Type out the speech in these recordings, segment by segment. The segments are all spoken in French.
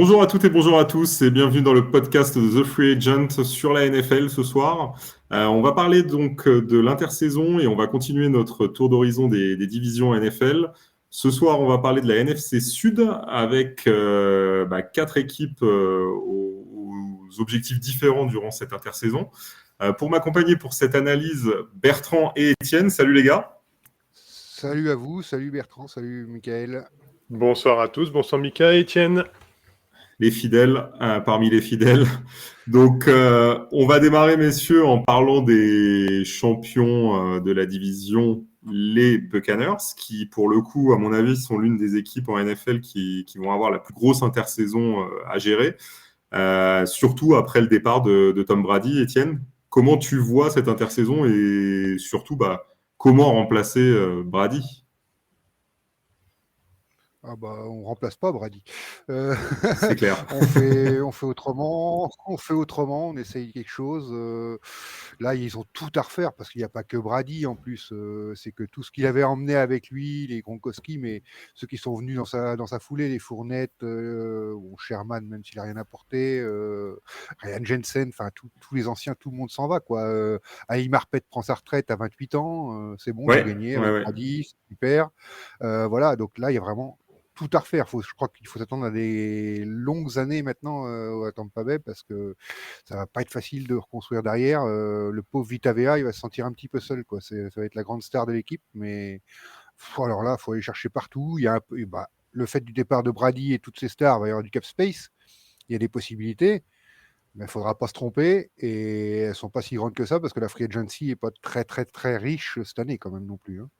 Bonjour à toutes et bonjour à tous et bienvenue dans le podcast de The Free Agent sur la NFL ce soir. On va parler donc de l'intersaison et on va continuer notre tour d'horizon des divisions NFL. Ce soir, on va parler de la NFC Sud avec quatre équipes aux objectifs différents durant cette intersaison. Pour m'accompagner pour cette analyse, Bertrand et Étienne. Salut les gars. Salut à vous, salut Bertrand, salut Michael. Bonsoir à tous, bonsoir Mika et Étienne. Les fidèles, parmi les fidèles. Donc, on va démarrer, messieurs, en parlant des champions de la division, les Buccaneers, qui, pour le coup, à mon avis, sont l'une des équipes en NFL qui vont avoir la plus grosse intersaison à gérer, surtout après le départ de Tom Brady. Étienne, comment tu vois cette intersaison et surtout, comment remplacer Brady ? Ah bah, on remplace pas Brady. C'est clair. on fait autrement, on essaye quelque chose. Là, ils ont tout à refaire parce qu'il n'y a pas que Brady en plus. C'est que tout ce qu'il avait emmené avec lui, les Gronkowski, mais ceux qui sont venus dans sa foulée, les Fournette, Sherman, même s'il n'a rien apporté, Ryan Jensen, enfin tous les anciens, tout le monde s'en va quoi. Ali Marpet prend sa retraite à 28 ans, c'est bon, Ouais, tout gagné ouais, avec ouais. Brady, c'est super. Voilà, donc là, il y a vraiment tout à refaire. Je crois qu'il faut s'attendre à des longues années maintenant à Tampa Bay parce que ça va pas être facile de reconstruire derrière. Le pauvre Vita Vea, il va se sentir un petit peu seul, quoi. Ça va être la grande star de l'équipe, mais alors là, il faut aller chercher partout. Il y a un peu, le fait du départ de Brady et toutes ces stars, il va y avoir du cap space. Il y a des possibilités, mais il faudra pas se tromper. Et elles sont pas si grandes que ça parce que la free agency est pas très très très riche cette année quand même non plus. Hein.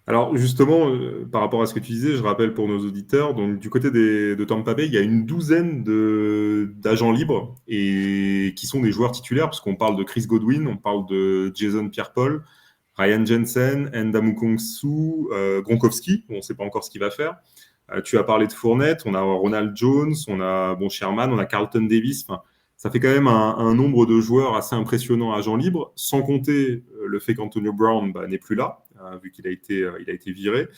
Alors justement, par rapport à ce que tu disais, je rappelle pour nos auditeurs, donc du côté de Tampa Bay, il y a une douzaine d'agents libres et qui sont des joueurs titulaires, parce qu'on parle de Chris Godwin, on parle de Jason Pierre-Paul, Ryan Jensen, Ndamukongsu, Gronkowski, on ne sait pas encore ce qu'il va faire. Tu as parlé de Fournette, on a Ronald Jones, on a Sherman, on a Carlton Davis. Enfin, ça fait quand même un nombre de joueurs assez impressionnant agents libres, sans compter le fait qu'Antonio Brown n'est plus là, vu qu'il a été viré,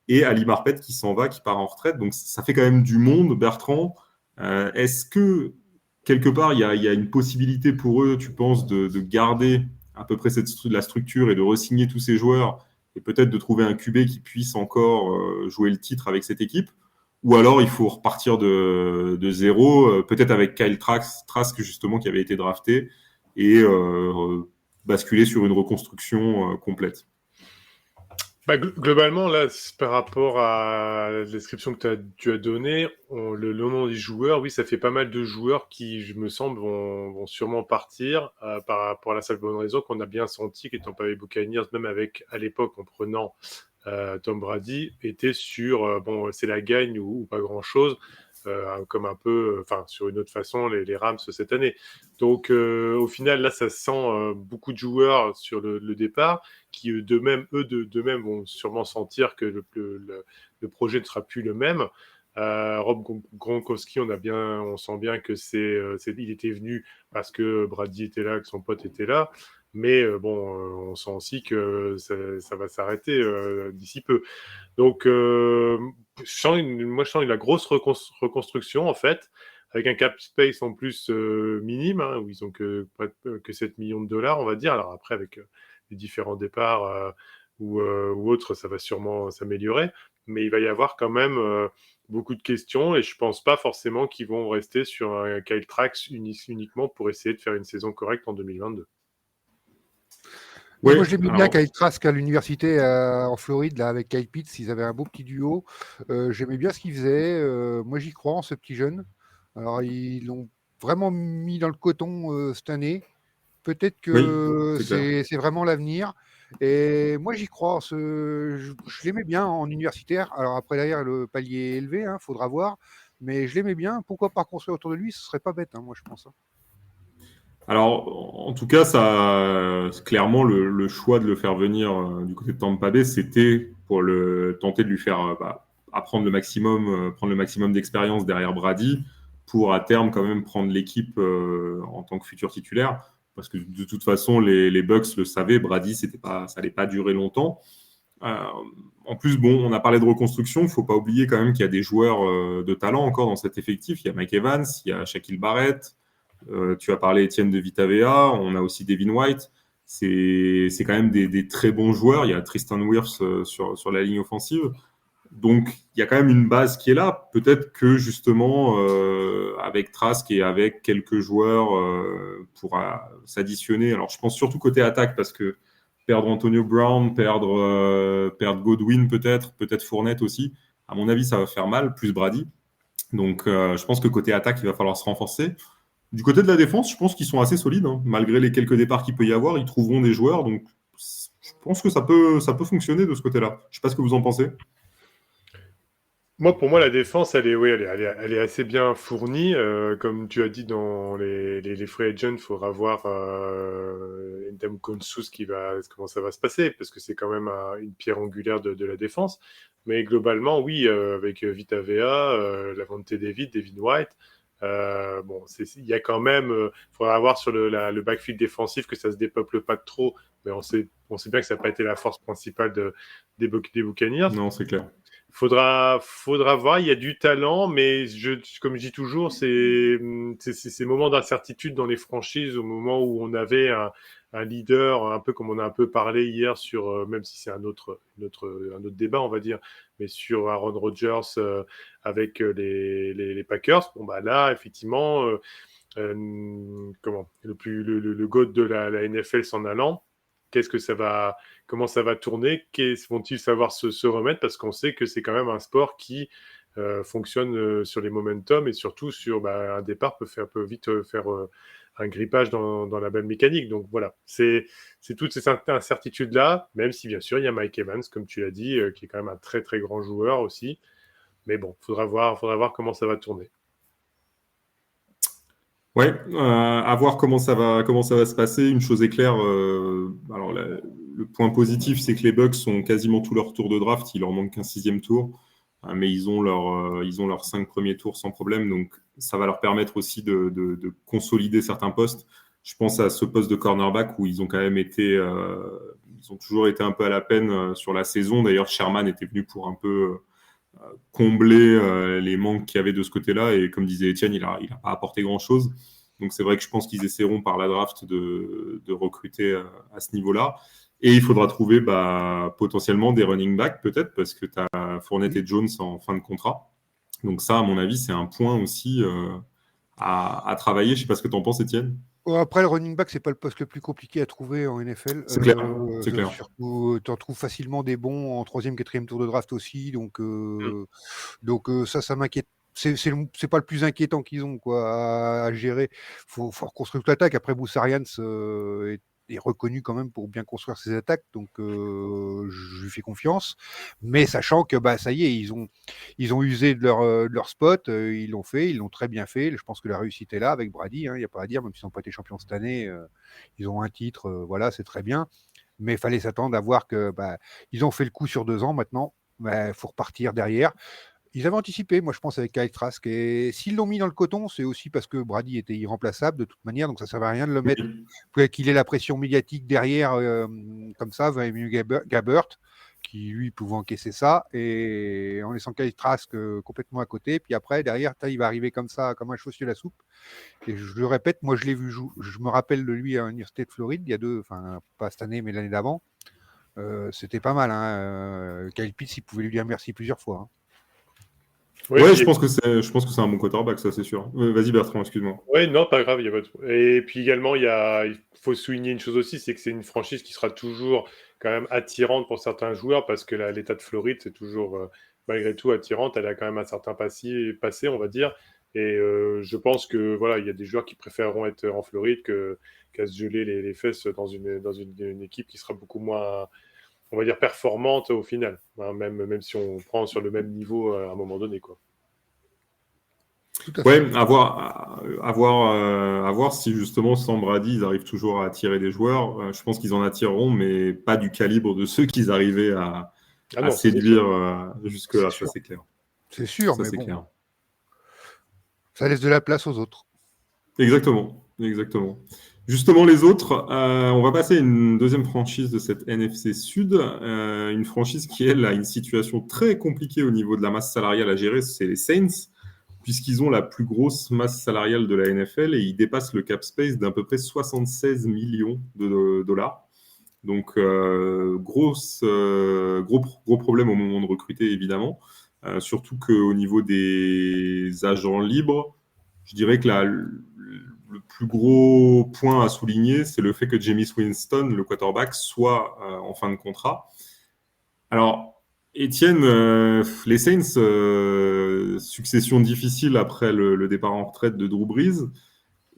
et Ali Marpet qui s'en va, qui part en retraite. Donc ça fait quand même du monde, Bertrand. Est-ce que, quelque part, il y a une possibilité pour eux, tu penses, de garder à peu près la structure et de re-signer tous ces joueurs et peut-être de trouver un QB qui puisse encore jouer le titre avec cette équipe? Ou alors il faut repartir de zéro, peut-être avec Kyle Trask justement qui avait été drafté, et basculer sur une reconstruction complète. Globalement, là, par rapport à la description que tu as donnée, le nom des joueurs, oui, ça fait pas mal de joueurs qui, je me semble, vont sûrement partir par rapport à la seule bonne raison qu'on a bien senti qu'étant pas les Buccaneers, même avec, à l'époque, en prenant Tom Brady, était sur, c'est la gagne ou pas grand-chose, comme un peu, sur une autre façon, les Rams cette année. Donc, au final, là, ça sent beaucoup de joueurs sur le départ qui, d'eux-mêmes vont sûrement sentir que le projet ne sera plus le même. Rob Gronkowski, on sent bien que il était venu parce que Brady était là, que son pote était là. Mais on sent aussi que ça va s'arrêter d'ici peu. Donc, je sens la grosse reconstruction, en fait, avec un cap space en plus minime, hein, où ils ont que 7 millions de dollars, on va dire. Alors après, avec les différents départs ou autres, ça va sûrement s'améliorer. Mais il va y avoir quand même beaucoup de questions et je pense pas forcément qu'ils vont rester sur un Kyle Trask uniquement pour essayer de faire une saison correcte en 2022. Oui, Ouais, moi je l'aimais bien alors, Kyle Trask à l'université en Floride, là, avec Kyle Pitts, ils avaient un beau petit duo. J'aimais bien ce qu'il faisait. Moi j'y crois en ce petit jeune. Alors ils l'ont vraiment mis dans le coton cette année. Peut-être oui, que c'est clair. c'est vraiment l'avenir. Et moi j'y crois. Je l'aimais bien en universitaire. Alors après derrière le palier est élevé, hein, faudra voir. Mais je l'aimais bien. Pourquoi pas construire autour de lui? Ce serait pas bête, hein, moi je pense. Hein. Alors, en tout cas, ça, clairement, le choix de le faire venir du côté de Tampa Bay, c'était pour tenter de lui faire apprendre prendre le maximum d'expérience derrière Brady, pour à terme quand même prendre l'équipe en tant que futur titulaire. Parce que de toute façon, les Bucks le savaient, Brady, ça allait pas durer longtemps. En plus, bon, on a parlé de reconstruction. Il ne faut pas oublier quand même qu'il y a des joueurs de talent encore dans cet effectif. Il y a Mike Evans, il y a Shaquille Barrett. Tu as parlé, Étienne, de Vita Vea. On a aussi Devin White. C'est quand même des très bons joueurs. Il y a Tristan Wirfs sur la ligne offensive. Donc, il y a quand même une base qui est là. Peut-être que justement, avec Trask et avec quelques joueurs pour s'additionner. Alors, je pense surtout côté attaque parce que perdre Antonio Brown, perdre Godwin peut-être Fournette aussi. À mon avis, ça va faire mal, plus Brady. Donc, je pense que côté attaque, il va falloir se renforcer. Du côté de la défense, je pense qu'ils sont assez solides. Hein. Malgré les quelques départs qu'il peut y avoir, ils trouveront des joueurs. Donc, je pense que ça peut fonctionner de ce côté-là. Je ne sais pas ce que vous en pensez. Pour moi, la défense, elle est assez bien fournie. Comme tu as dit dans les free agents, il faudra voir Ndam Konsus comment ça va se passer, parce que c'est quand même une pierre angulaire de la défense. Mais globalement, oui, avec Vita Vea, Lavonte David, Devin White, il y a quand même, faudra voir sur le backfield défensif que ça se dépeuple pas trop. Mais on sait bien que ça n'a pas été la force principale des Buccaneers. Non, c'est clair. Faudra voir, il y a du talent, mais comme je dis toujours, c'est ces moments d'incertitude dans les franchises, au moment où on avait un leader, un peu comme on a un peu parlé hier sur, même si c'est un autre débat, on va dire, mais sur Aaron Rodgers avec les Packers. Bon, bah là, effectivement, le GOAT de la NFL s'en allant, comment ça va tourner, vont-ils savoir se remettre, parce qu'on sait que c'est quand même un sport qui fonctionne sur les momentum, et surtout sur un départ peut vite faire un grippage dans la belle mécanique. Donc voilà, c'est toutes ces incertitudes-là, même si bien sûr il y a Mike Evans, comme tu l'as dit, qui est quand même un très très grand joueur aussi. Mais bon, faudra voir comment ça va tourner. Ouais, à voir comment ça va se passer. Une chose est claire, alors le point positif, c'est que les Bucks ont quasiment tout leur tour de draft. Il leur manque qu'un 6e tour, mais ils ont leurs 5 premiers tours sans problème. Donc ça va leur permettre aussi de consolider certains postes. Je pense à ce poste de cornerback où ils ont quand même ils ont toujours été un peu à la peine sur la saison. D'ailleurs, Sherman était venu pour un peu combler les manques qu'il y avait de ce côté-là. Et comme disait Étienne, il a pas apporté grand-chose. Donc c'est vrai que je pense qu'ils essaieront par la draft de recruter à ce niveau-là. Et il faudra trouver potentiellement des running backs peut-être, parce que tu as Fournette et Jones en fin de contrat. Donc ça, à mon avis, c'est un point aussi à travailler. Je ne sais pas ce que tu en penses, Étienne. Après, le running back, c'est pas le poste le plus compliqué à trouver en NFL. C'est clair. C'est clair. Surtout, tu en trouves facilement des bons en 3e, 4e tour de draft aussi. Donc ça m'inquiète. C'est pas le plus inquiétant qu'ils ont à gérer. Faut reconstruire toute l'attaque. Après, Boussarians est reconnu quand même pour bien construire ses attaques, donc je lui fais confiance. Mais sachant que ça y est, ils ont usé de leur spot, ils l'ont fait, ils l'ont très bien fait. Je pense que la réussite est là avec Brady. Il n'y a pas à dire, même s'ils n'ont pas été champions cette année, ils ont un titre, voilà, c'est très bien. Mais il fallait s'attendre à voir que ils ont fait le coup sur 2 ans maintenant. Faut repartir derrière. Ils avaient anticipé, moi je pense, avec Kyle Trask. Et s'ils l'ont mis dans le coton, c'est aussi parce que Brady était irremplaçable de toute manière, donc ça ne servait à rien de le mettre. Qu'il ait la pression médiatique derrière, comme ça, mieux Gabbert, qui lui pouvait encaisser ça, et en laissant Kyle Trask complètement à côté. Puis après, derrière, il va arriver comme ça, comme un cheveu sur la soupe. Et je le répète, moi je l'ai vu jouer. Je me rappelle de lui à l'Université de Floride, il y a pas cette année, mais l'année d'avant. C'était pas mal. Kyle Pitts, il pouvait lui dire merci plusieurs fois. Hein. Oui, ouais, je pense que c'est un bon quarterback, ça c'est sûr. Vas-y Bertrand, excuse-moi. Oui, non, pas grave, il y a pas de... Et puis également, il faut souligner une chose aussi, c'est que c'est une franchise qui sera toujours quand même attirante pour certains joueurs, parce que l'État de Floride, c'est toujours malgré tout attirante. Elle a quand même un certain passé, on va dire. Et je pense que voilà, il y a des joueurs qui préféreront être en Floride qu'à se geler les fesses dans une équipe qui sera beaucoup moins, on va dire, performante au final, hein, même si on prend sur le même niveau à un moment donné, quoi. Ouais, à voir si justement sans Brady, ils arrivent toujours à attirer des joueurs. Je pense qu'ils en attireront, mais pas du calibre de ceux qu'ils arrivaient à séduire jusque-là, ça c'est clair. C'est sûr, ça, mais c'est bon, clair. Ça laisse de la place aux autres. Exactement. Justement, les autres, on va passer à une deuxième franchise de cette NFC Sud, une franchise qui, elle, a une situation très compliquée au niveau de la masse salariale à gérer, c'est les Saints, puisqu'ils ont la plus grosse masse salariale de la NFL et ils dépassent le cap space d'à peu près 76 millions de dollars. Donc, gros problème au moment de recruter, évidemment. Surtout qu'au niveau des agents libres, je dirais que le plus gros point à souligner, c'est le fait que Jameis Winston, le quarterback, soit en fin de contrat. Alors, Étienne, les Saints, succession difficile après le départ en retraite de Drew Brees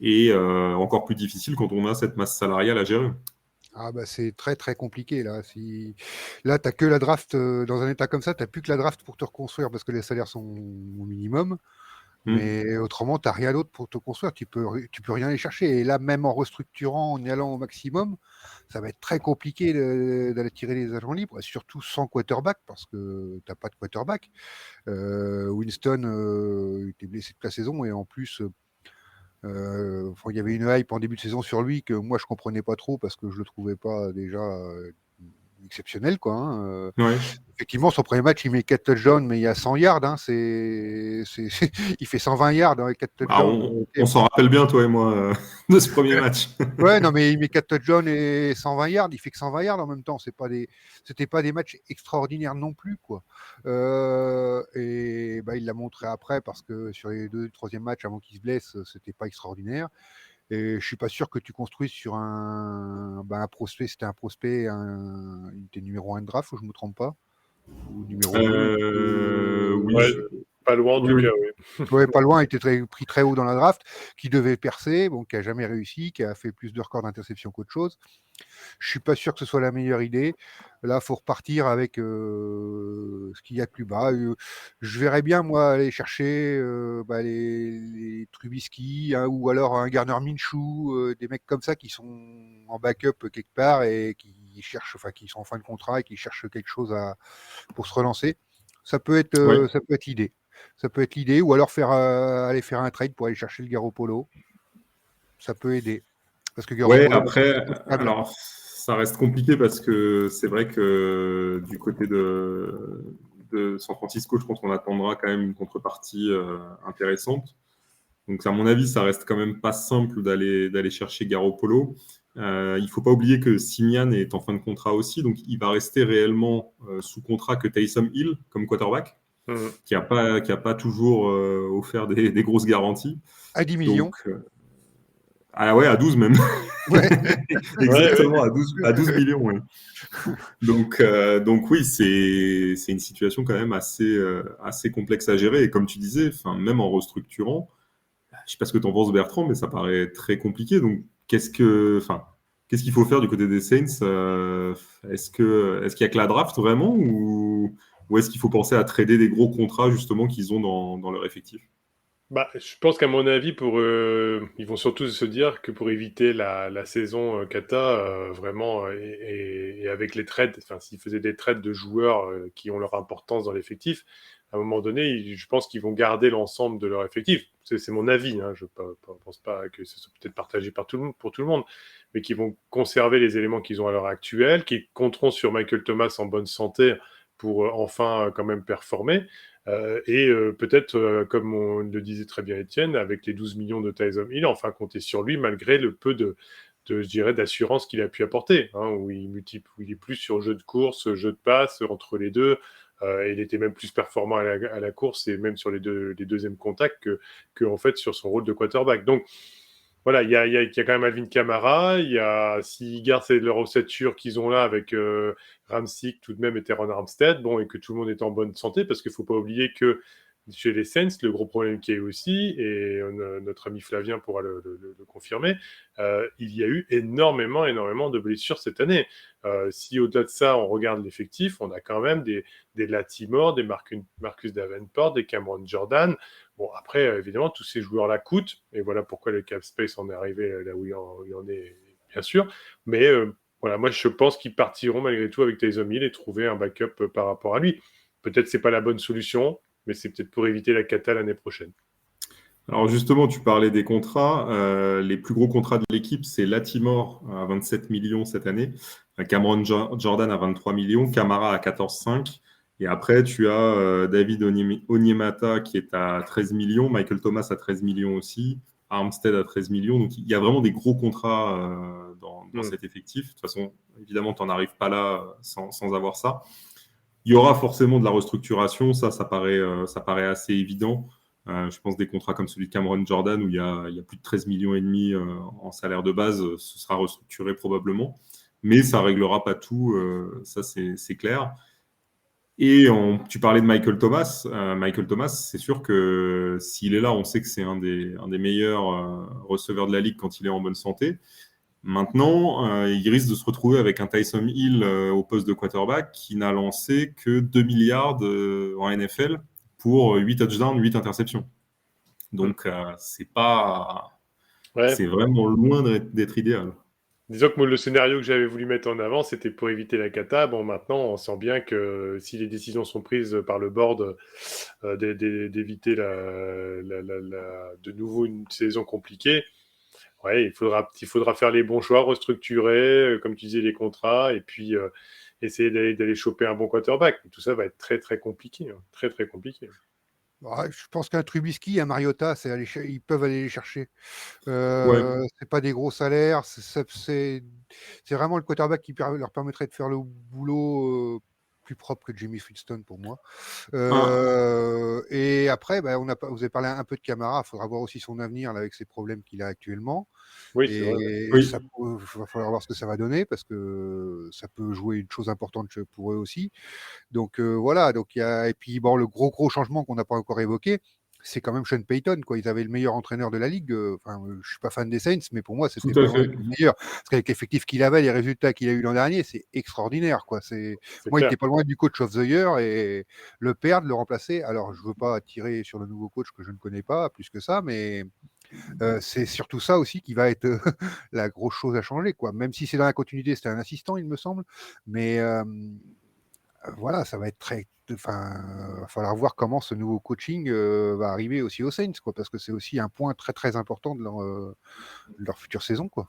et encore plus difficile quand on a cette masse salariale à gérer. Ah bah c'est très très compliqué là. Là t'as que la draft dans un état comme ça, t'as plus que la draft pour te reconstruire parce que les salaires sont au minimum. Mais autrement, t'as rien d'autre pour te construire. Tu peux rien aller chercher. Et là, même en restructurant, en y allant au maximum, ça va être très compliqué d'aller tirer les agents libres, et surtout sans quarterback parce que t'as pas de quarterback. Winston était blessé toute la saison et en plus il y avait une hype en début de saison sur lui que moi je comprenais pas trop parce que je le trouvais pas déjà exceptionnel quoi. Ouais. Effectivement, son premier match, il met 4 touchdowns, mais il y a 100 yards. Il fait 120 yards avec 4 Ah, touchdowns. on s'en rappelle bien, toi et moi, de ce premier match. Ouais, non, mais il met 4 touchdowns et 120 yards. Il fait que 120 yards en même temps. C'était pas des matchs extraordinaires non plus, quoi. Et bah, il l'a montré après parce que sur les 2 troisième matchs avant qu'il se blesse, c'était pas extraordinaire. Et je suis pas sûr que tu construises sur un prospect. C'était un prospect, il était numéro 1 de draft, ou je me trompe pas, ou numéro 2. Oui, Ouais, pas loin en oui, tout oui. cas, oui. Ouais, pas loin, il était pris très haut dans la draft, qui devait percer, bon, qui a jamais réussi, qui a fait plus de records d'interception qu'autre chose. Je suis pas sûr que ce soit la meilleure idée. Là, faut repartir avec ce qu'il y a de plus bas. Je verrais bien, moi, aller chercher les Trubisky, hein, ou alors un Garner Minshew, des mecs comme ça qui sont en backup quelque part et qui cherchent, enfin, qui sont en fin de contrat et qui cherchent quelque chose pour se relancer. Oui. Ça peut être l'idée. Ça peut être l'idée, ou alors aller faire un trade pour aller chercher le Garoppolo. Ça peut aider. Parce que Ouais, Garoppolo, après, c'est stable. alors, ça reste compliqué parce que c'est vrai que du côté de San Francisco, je pense qu'on attendra quand même une contrepartie intéressante. Donc, à mon avis, ça reste quand même pas simple d'aller chercher Garoppolo. Il ne faut pas oublier que Simian est en fin de contrat aussi, donc il va rester réellement sous contrat que Taysom Hill comme quarterback, Mhm. qui a pas toujours offert des grosses garanties. À 10 millions. Donc, ah ouais, à 12 même. Ouais. Ouais, ouais. Exactement, à 12 millions. Ouais. Donc oui, c'est une situation quand même assez complexe à gérer. Et comme tu disais, même en restructurant, je ne sais pas ce que tu en penses, Bertrand, mais ça paraît très compliqué. Donc, qu'est-ce qu'il faut faire du côté des Saints? Est-ce qu'il y a que la draft vraiment, ou est-ce qu'il faut penser à trader des gros contrats justement qu'ils ont dans leur effectif? Bah, je pense qu'à mon avis, ils vont surtout se dire que pour éviter la saison Kata, vraiment, et avec les trades, enfin, s'ils faisaient des trades de joueurs qui ont leur importance dans l'effectif, à un moment donné, je pense qu'ils vont garder l'ensemble de leur effectif. C'est mon avis, hein, je ne pense pas que ce soit peut-être partagé pour tout le monde, mais qu'ils vont conserver les éléments qu'ils ont à l'heure actuelle, qu'ils compteront sur Michael Thomas en bonne santé pour enfin quand même performer. Peut-être, comme on le disait très bien Étienne, avec les 12 millions de Taysom Hill, enfin compter sur lui malgré le peu je dirais, d'assurance qu'il a pu apporter, hein, où il est plus sur jeu de course, jeu de passe, entre les deux. Il était même plus performant à la course et même sur les deuxièmes contacts que en fait sur son rôle de quarterback. Donc, voilà, il y a quand même Alvin Kamara. S'ils gardent leur ossature qu'ils ont là avec Ramsick tout de même et Teron Armstead, bon, et que tout le monde est en bonne santé, parce qu'il ne faut pas oublier que chez les Saints, le gros problème qu'il y a eu aussi, et notre ami Flavien pourra le confirmer, il y a eu énormément de blessures cette année. Si au-delà de ça, on regarde l'effectif, on a quand même des Latimore, des Marcus Davenport, des Cameron Jordan. Bon, après, évidemment, tous ces joueurs-là coûtent, et voilà pourquoi le cap space en est arrivé là où il en est, bien sûr. Mais voilà, moi, je pense qu'ils partiront malgré tout avec Taysom Hill et trouver un backup par rapport à lui. Peut-être c'est pas la bonne solution, mais c'est peut-être pour éviter la cata l'année prochaine. Alors justement, tu parlais des contrats. Les plus gros contrats de l'équipe, c'est Latimore à 27 millions cette année, Cameron Jordan à 23 millions, Camara à 14,5. Et après, tu as David Onyemata qui est à 13 millions, Michael Thomas à 13 millions aussi, Armstead à 13 millions. Donc il y a vraiment des gros contrats dans cet effectif. De toute façon, évidemment, tu n'en arrives pas là sans avoir ça. Il y aura forcément de la restructuration, ça paraît assez évident. Je pense des contrats comme celui de Cameron Jordan où il y a plus de 13 millions et demi en salaire de base, ce sera restructuré probablement, mais ça réglera pas tout, ça c'est clair. Et tu parlais de Michael Thomas. Michael Thomas, c'est sûr que s'il est là, on sait que c'est un des meilleurs receveurs de la ligue quand il est en bonne santé. Maintenant, il risque de se retrouver avec un Tyson Hill au poste de quarterback qui n'a lancé que 2 milliards en NFL pour 8 touchdowns, 8 interceptions. Donc, Ouais. c'est vraiment loin d'être idéal. Disons que moi, le scénario que j'avais voulu mettre en avant, c'était pour éviter la cata. Bon, maintenant, on sent bien que si les décisions sont prises par le board d'éviter de nouveau une saison compliquée, ouais, il faudra faire les bons choix, restructurer, comme tu disais, les contrats, et puis essayer d'aller choper un bon quarterback. Tout ça va être très, très compliqué. Hein. Très, très compliqué. Ouais, je pense qu'un Trubisky, un Mariota, ils peuvent aller les chercher. Ouais. C'est pas des gros salaires, c'est vraiment le quarterback qui leur permettrait de faire le boulot plus propre que Jimmy Flintstone pour moi. Et après, vous avez parlé un peu de Camara, il faudra voir aussi son avenir là, avec ses problèmes qu'il a actuellement. Oui, c'est vrai. Et Oui. il va falloir voir ce que ça va donner parce que ça peut jouer une chose importante pour eux aussi. Donc voilà, et puis bon, le gros changement qu'on n'a pas encore évoqué, c'est quand même Sean Payton, quoi. Ils avaient le meilleur entraîneur de la ligue. Je suis pas fan des Saints, mais pour moi, c'était Tout pas à loin fait. d'être le meilleur. Parce qu'avec l'effectif qu'il avait, les résultats qu'il a eu l'an dernier, c'est extraordinaire, quoi. Moi, il Clair. était pas loin du coach of the year et le perdre, le remplacer. Alors, je veux pas tirer sur le nouveau coach que je ne connais pas plus que ça, mais c'est surtout ça aussi qui va être la grosse chose à changer, quoi. Même si c'est dans la continuité, c'était un assistant, il me semble, mais voilà, ça va être va falloir voir comment ce nouveau coaching va arriver aussi aux Saints, quoi, parce que c'est aussi un point très très important de leur future saison, quoi.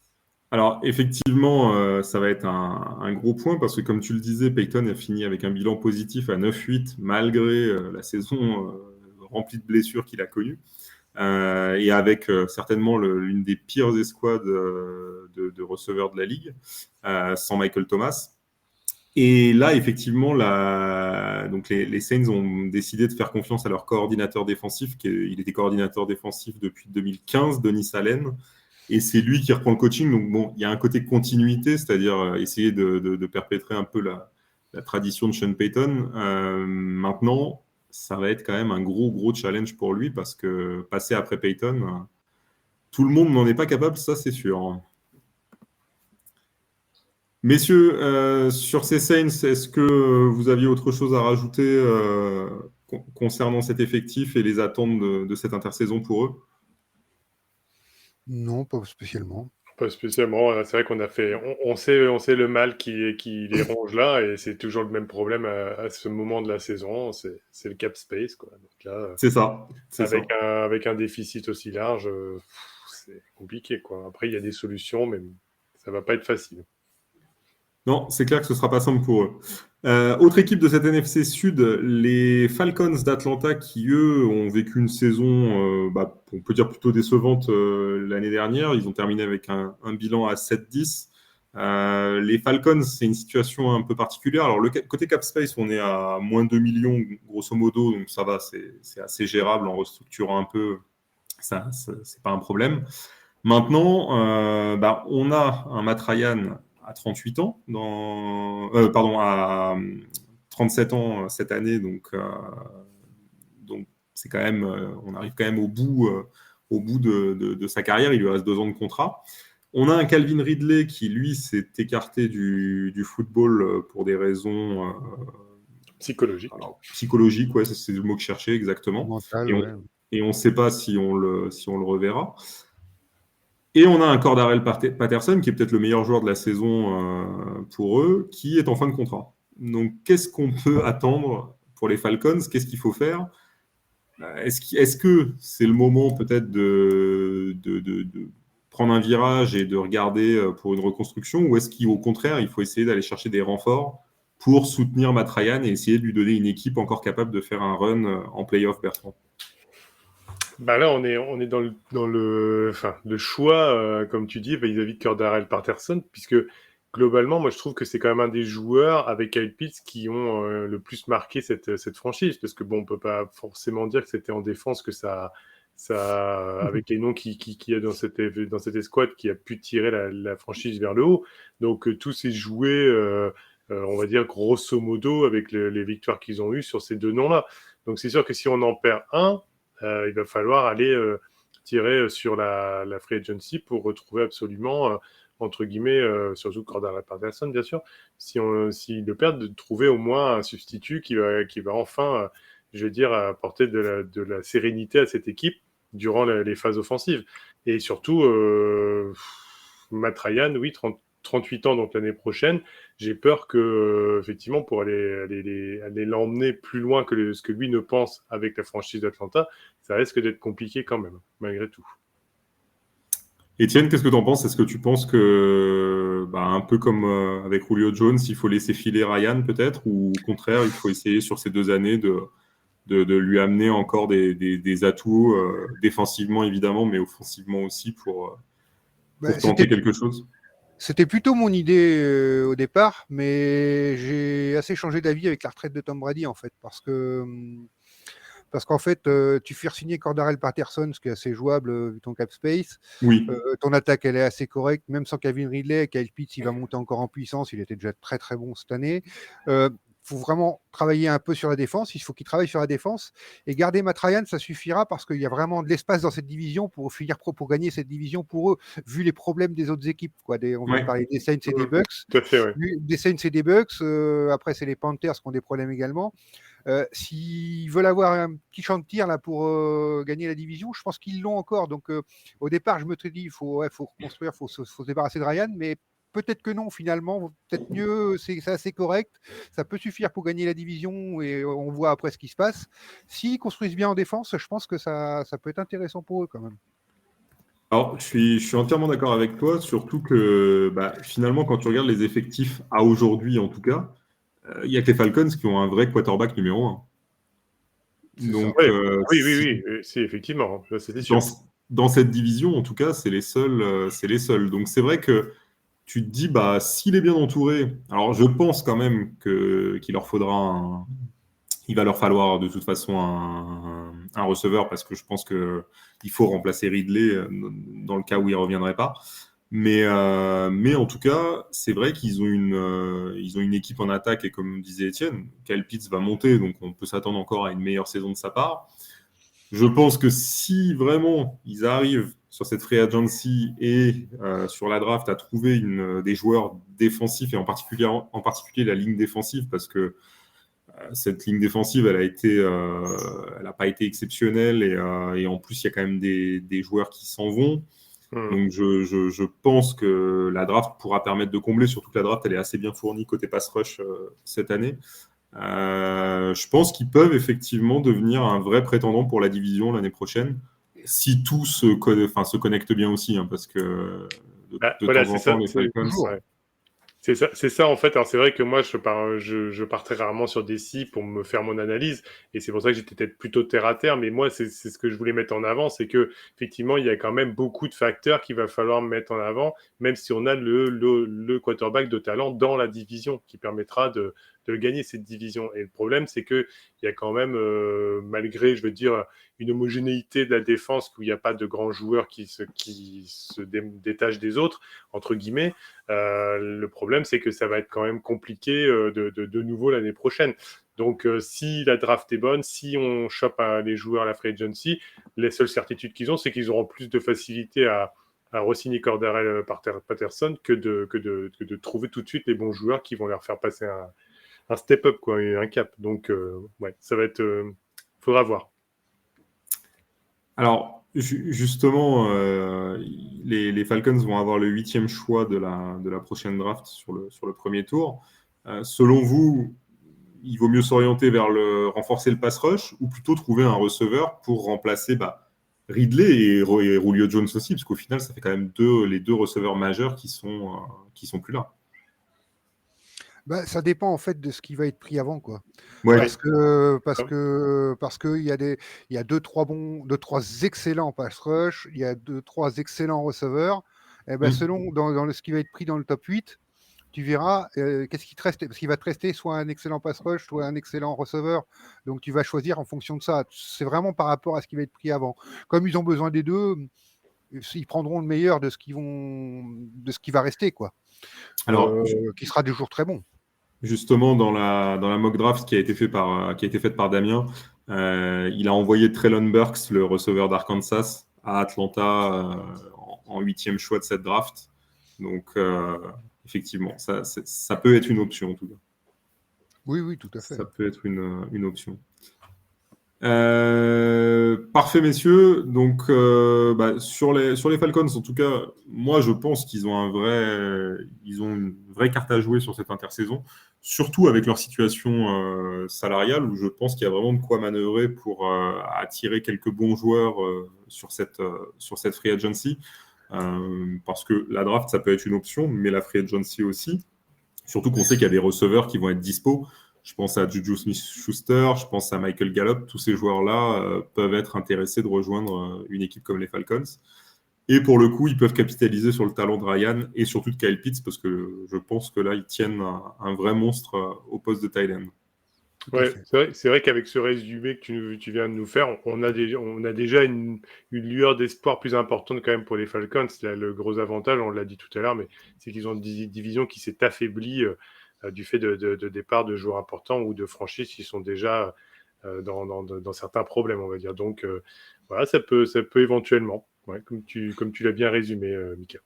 Alors, effectivement, ça va être un gros point parce que, comme tu le disais, Peyton a fini avec un bilan positif à 9-8 malgré la saison remplie de blessures qu'il a connue. Et avec certainement l'une des pires escouades de receveurs de la ligue, sans Michael Thomas. Et là, effectivement, donc les Saints ont décidé de faire confiance à leur coordinateur défensif, il était coordinateur défensif depuis 2015, Denis Allen, et c'est lui qui reprend le coaching. Donc bon, il y a un côté continuité, c'est-à-dire essayer de perpétrer un peu la tradition de Sean Payton. Maintenant, ça va être quand même un gros challenge pour lui parce que passer après Payton, tout le monde n'en est pas capable, ça c'est sûr. Messieurs, sur ces Saints, est-ce que vous aviez autre chose à rajouter concernant cet effectif et les attentes de cette intersaison pour eux? Non, pas spécialement. Pas spécialement. C'est vrai qu'on a fait, on sait le mal qui les ronge là, et c'est toujours le même problème à ce moment de la saison. C'est le cap space, quoi. Donc là, C'est ça. avec un déficit aussi large, c'est compliqué, quoi. Après, il y a des solutions, mais ça va pas être facile. Non, c'est clair que ce ne sera pas simple pour eux. Autre équipe de cette NFC Sud, les Falcons d'Atlanta qui, eux, ont vécu une saison, on peut dire plutôt décevante l'année dernière. Ils ont terminé avec un bilan à 7-10. Les Falcons, c'est une situation un peu particulière. Alors, côté cap space, on est à moins 2 millions, grosso modo, donc ça va, c'est assez gérable en restructurant un peu. Ça c'est pas un problème. Maintenant, on a un Matt Ryan à 38 ans, à 37 ans cette année, donc c'est quand même, on arrive quand même au bout de sa carrière. Il lui reste 2 ans de contrat. On a un Calvin Ridley qui, lui, s'est écarté du football pour des raisons Psychologique. psychologiques, ouais, c'est le mot que je cherchais exactement. Mental, Et on ne sait pas si on le reverra. Et on a un Cordarrelle Patterson, qui est peut-être le meilleur joueur de la saison pour eux, qui est en fin de contrat. Donc, qu'est-ce qu'on peut attendre pour les Falcons? Qu'est-ce qu'il faut faire? Est-ce que c'est le moment peut-être de prendre un virage et de regarder pour une reconstruction, ou est-ce qu'au contraire, il faut essayer d'aller chercher des renforts pour soutenir Matt Ryan et essayer de lui donner une équipe encore capable de faire un run en playoff, Bertrand? Bah là, on est le choix, comme tu dis, vis-à-vis de Cordarrelle Patterson, puisque globalement, moi, je trouve que c'est quand même un des joueurs avec Kyle Pitts qui ont le plus marqué cette franchise, parce que bon, on peut pas forcément dire que c'était en défense que ça, avec les noms qui y a dans cette escouade, qui a pu tirer la franchise vers le haut. Donc tout s'est joué, on va dire grosso modo, avec les victoires qu'ils ont eues sur ces deux noms-là. Donc c'est sûr que si on en perd un, il va falloir aller tirer sur la free agency pour retrouver absolument, entre guillemets, surtout Cordarrelle Patterson, bien sûr, s'ils le perdent, de trouver au moins un substitut qui va enfin, je veux dire, apporter de la sérénité à cette équipe durant les phases offensives. Et surtout, Matt Ryan, oui, 38 ans, donc l'année prochaine, j'ai peur que, effectivement, pour aller l'emmener plus loin que ce que lui ne pense avec la franchise d'Atlanta, ça risque d'être compliqué quand même, malgré tout. Étienne, qu'est-ce que tu en penses? Est-ce que tu penses que, un peu comme avec Julio Jones, il faut laisser filer Ryan peut-être, ou au contraire, il faut essayer sur ces 2 années de lui amener encore des atouts, défensivement évidemment, mais offensivement aussi pour Bah, tenter quelque chose? c'était plutôt mon idée au départ, mais j'ai assez changé d'avis avec la retraite de Tom Brady, en fait, parce qu'en fait, tu fais signer Cordarrelle Patterson, ce qui est assez jouable vu ton cap space. Oui. Ton attaque, elle est assez correcte, même sans Calvin Ridley. Kyle Pitts, il va monter encore en puissance. Il était déjà très très bon cette année. Faut vraiment travailler un peu sur la défense. Il faut qu'il travaille sur la défense. Et garder Matt Ryan, ça suffira parce qu'il y a vraiment de l'espace dans cette division pour gagner cette division pour eux, vu les problèmes des autres équipes. Quoi. On vient de Ouais. parler des Saints et des Bucks. Tout à fait, ouais. Des Saints et des Bucks. Après, c'est les Panthers qui ont des problèmes également. S'ils veulent avoir un petit champ de tir là pour gagner la division, je pense qu'ils l'ont encore. Donc au départ, je me suis dit, il faut reconstruire, faut se débarrasser de Ryan, mais peut-être que non, finalement, peut-être mieux, c'est assez correct. Ça peut suffire pour gagner la division et on voit après ce qui se passe. S'ils construisent bien en défense, je pense que ça peut être intéressant pour eux quand même. Alors, je suis entièrement d'accord avec toi, surtout que finalement, quand tu regardes les effectifs à aujourd'hui, en tout cas, il y a que les Falcons qui ont un vrai quarterback numéro un. C'est ça. Donc, Ouais, oui, si, effectivement, ça, c'était dans, sûr. dans cette division, en tout cas, c'est les seuls, c'est les seuls. Donc, c'est vrai que tu te dis, s'il est bien entouré, alors je pense quand même qu'il leur faudra il va leur falloir de toute façon un receveur parce que je pense qu'il faut remplacer Ridley dans le cas où il ne reviendrait pas. Mais en tout cas, c'est vrai qu'ils ils ont une équipe en attaque et comme disait Étienne, Kyle Pitts va monter, donc on peut s'attendre encore à une meilleure saison de sa part. Je pense que si vraiment ils arrivent sur cette free agency et sur la draft à trouver des joueurs défensifs et en particulier la ligne défensive, parce que cette ligne défensive, elle n'a pas été exceptionnelle et en plus il y a quand même des joueurs qui s'en vont. Donc je pense que la draft pourra permettre de combler, surtout que la draft elle est assez bien fournie côté pass rush cette année. Je pense qu'ils peuvent effectivement devenir un vrai prétendant pour la division l'année prochaine, si tout se connecte bien aussi, hein, parce que de Voilà, temps c'est en temps, ça. les Falcons. Toujours. Ouais. C'est ça en fait. Alors c'est vrai que moi je pars très rarement sur des sites pour me faire mon analyse et c'est pour ça que j'étais peut-être plutôt terre à terre. Mais moi c'est ce que je voulais mettre en avant, c'est que effectivement il y a quand même beaucoup de facteurs qu'il va falloir mettre en avant, même si on a le quarterback de talent dans la division qui permettra de gagner cette division. Et le problème c'est que il y a quand même malgré je veux dire une homogénéité de la défense où il n'y a pas de grands joueurs qui se détachent des autres entre guillemets. Le problème, c'est que ça va être quand même compliqué de nouveau l'année prochaine. Donc, si la draft est bonne, si on chope les joueurs à la free agency, les seules certitudes qu'ils ont, c'est qu'ils auront plus de facilité à re-signer Cordarrelle Patterson que de trouver tout de suite les bons joueurs qui vont leur faire passer un step-up, quoi, un cap. Donc, ouais, ça va être... faudra voir. Alors, justement, les Falcons vont avoir le 8e choix de la prochaine draft sur le premier tour. Selon vous, il vaut mieux s'orienter vers renforcer le pass rush ou plutôt trouver un receveur pour remplacer Ridley et Julio Jones aussi, parce qu'au final, ça fait quand même les deux receveurs majeurs qui sont plus là. Ça dépend en fait de ce qui va être pris avant, quoi. Ouais. Parce que il y a deux, trois excellents pass rush, il y a deux, trois excellents receveurs. Et selon ce qui va être pris dans le top 8, tu verras qu'est-ce qui te reste, parce qu'il va te rester soit un excellent pass rush, soit un excellent receveur. Donc tu vas choisir en fonction de ça. C'est vraiment par rapport à ce qui va être pris avant. Comme ils ont besoin des deux, ils prendront le meilleur de ce qui va rester, quoi. Alors, qui sera toujours très bon. Justement, dans la mock draft qui a été faite par Damien, il a envoyé Treylon Burks, le receveur d'Arkansas, à Atlanta en 8e choix de cette draft. Donc, effectivement, ça peut être une option en tout cas. Oui, tout à fait. Ça peut être une option. Parfait, messieurs. Donc, sur les Falcons, en tout cas, moi, je pense qu'ils ont une vraie carte à jouer sur cette intersaison, surtout avec leur situation salariale, où je pense qu'il y a vraiment de quoi manœuvrer pour attirer quelques bons joueurs sur cette free agency. Parce que la draft, ça peut être une option, mais la free agency aussi. Surtout qu'on sait qu'il y a des receveurs qui vont être dispo. Je pense à Juju Smith-Schuster, je pense à Michael Gallup. Tous ces joueurs-là peuvent être intéressés de rejoindre une équipe comme les Falcons. Et pour le coup, ils peuvent capitaliser sur le talent de Ryan et surtout de Kyle Pitts, parce que je pense que là, ils tiennent un vrai monstre au poste de tight end. Ouais, c'est vrai qu'avec ce résumé que tu viens de nous faire, on a déjà une lueur d'espoir plus importante quand même pour les Falcons. Là, le gros avantage, on l'a dit tout à l'heure, mais c'est qu'ils ont une division qui s'est affaiblie du fait de départ de joueurs importants ou de franchises qui sont déjà dans certains problèmes, on va dire. Donc voilà, ça peut éventuellement, comme tu l'as bien résumé, Mika.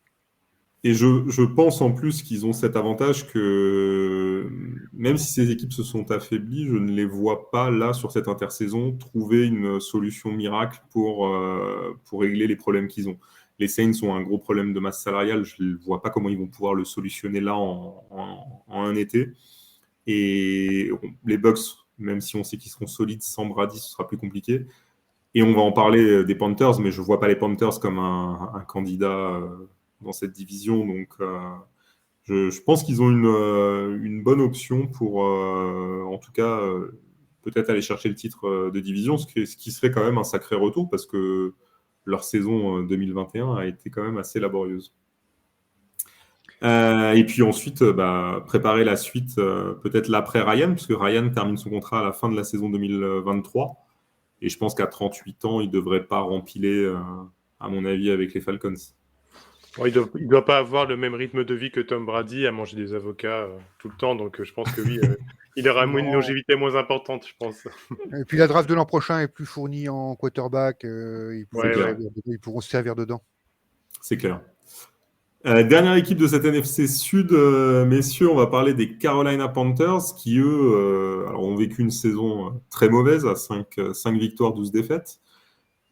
Et je pense en plus qu'ils ont cet avantage que même si ces équipes se sont affaiblies, je ne les vois pas là sur cette intersaison trouver une solution miracle pour régler les problèmes qu'ils ont. Les Saints ont un gros problème de masse salariale, je ne vois pas comment ils vont pouvoir le solutionner là en un été. Et les Bucks, même si on sait qu'ils seront solides sans Brady, ce sera plus compliqué. Et on va en parler des Panthers, mais je ne vois pas les Panthers comme un candidat dans cette division. Donc, je pense qu'ils ont une bonne option pour, en tout cas, peut-être aller chercher le titre de division, ce qui serait quand même un sacré retour parce que leur saison 2021 a été quand même assez laborieuse. Et puis ensuite, préparer la suite, peut-être l'après Ryan, parce que Ryan termine son contrat à la fin de la saison 2023. Et je pense qu'à 38 ans, il ne devrait pas rempiler, à mon avis, avec les Falcons. Bon, il doit pas avoir le même rythme de vie que Tom Brady à manger des avocats tout le temps. Donc je pense que oui, il aura une longévité moins importante, je pense. Et puis la draft de l'an prochain est plus fournie en quarterback. Ils pourront se servir dedans. C'est clair. Dernière équipe de cette NFC Sud, messieurs, on va parler des Carolina Panthers qui, eux, ont vécu une saison très mauvaise à 5 victoires, 12 défaites.